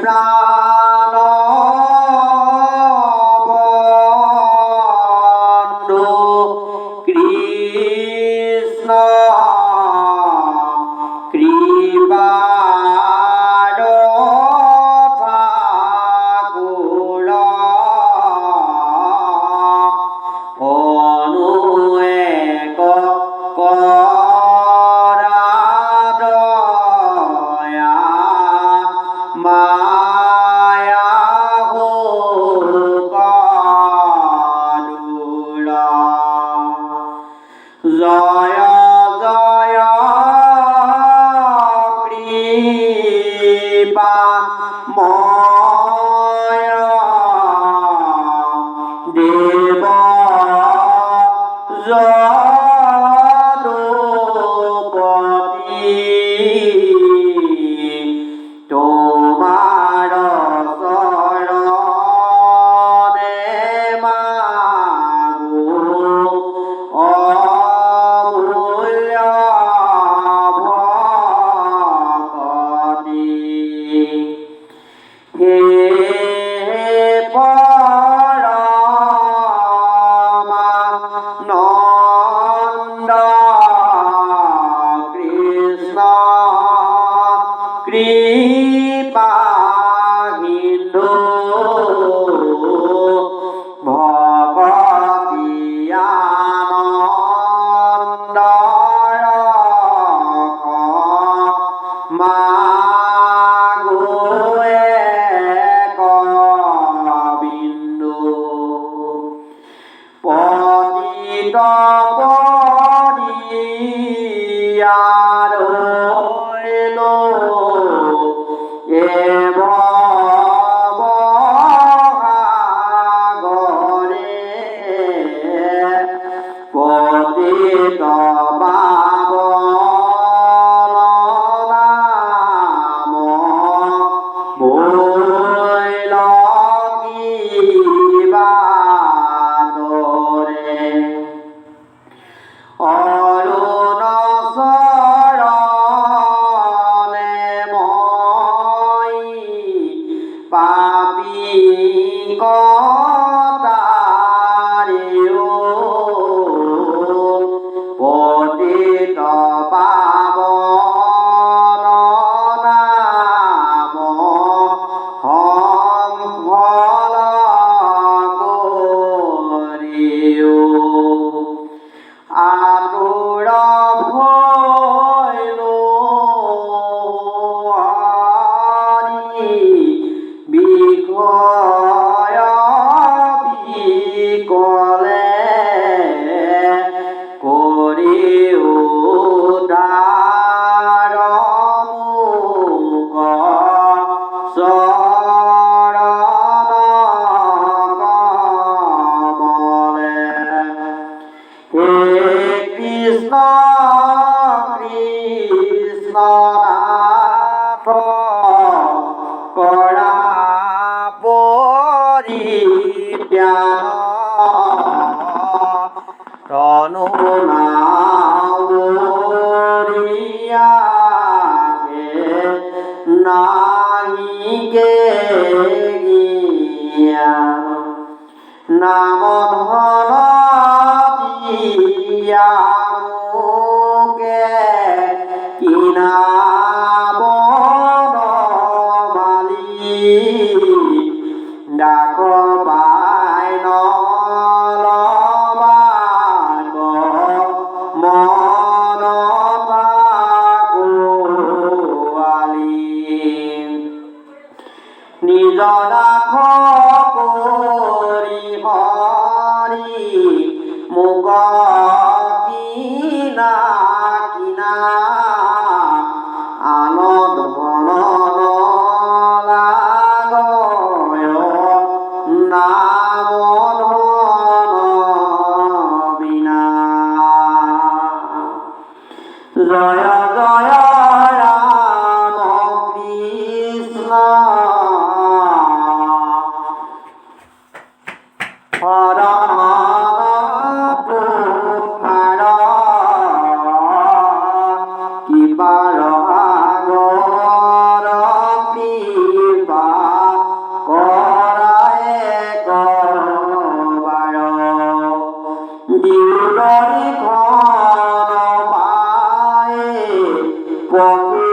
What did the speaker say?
প্রাণ বন্ধু কৃষ্ণ কৃপার ঠাকুর অনুয়েক করা দয়া মায়া কারুণা জয় জয় কৃপা ময় দেব যদুপতি তোমার শরণে মাগো অমূল্য ভক্তি হে পরমানন্দ কৃষ্ণ কৃপা হিন্দু ভগতি আনন্দ রখ মাগো এক বিন্দু পতিত পরিয়ার হইল এ ভবসাগরে পতিত পাবন নাম বৈল কিবাতরে অরুণ শরণে মই পাপী কতারেও পতিত পাবন নাম হম ফল করিও আতুর ভইল হরি বিষয় বিকলে করি উদ্ধার মুখ শরণ কমলে হে কৃষ্ণ কৃষ্ণ নাথ কৰা পৰিত্ৰাণ তনু নাৱৰিয়াকে নাহিকে জ্ঞান নাম ধন দিয়া মোকে কিনাব নমালি ডাক পাই নলবাক মন থাকোৱালি নিজ দাস কৰি হৰি মোক কিনা কিনা আন ধন নালাগয় নাম ধন বিনা জয় জয় রাম কৃষ্ণ কিপার আগর কৃপা পক্ষে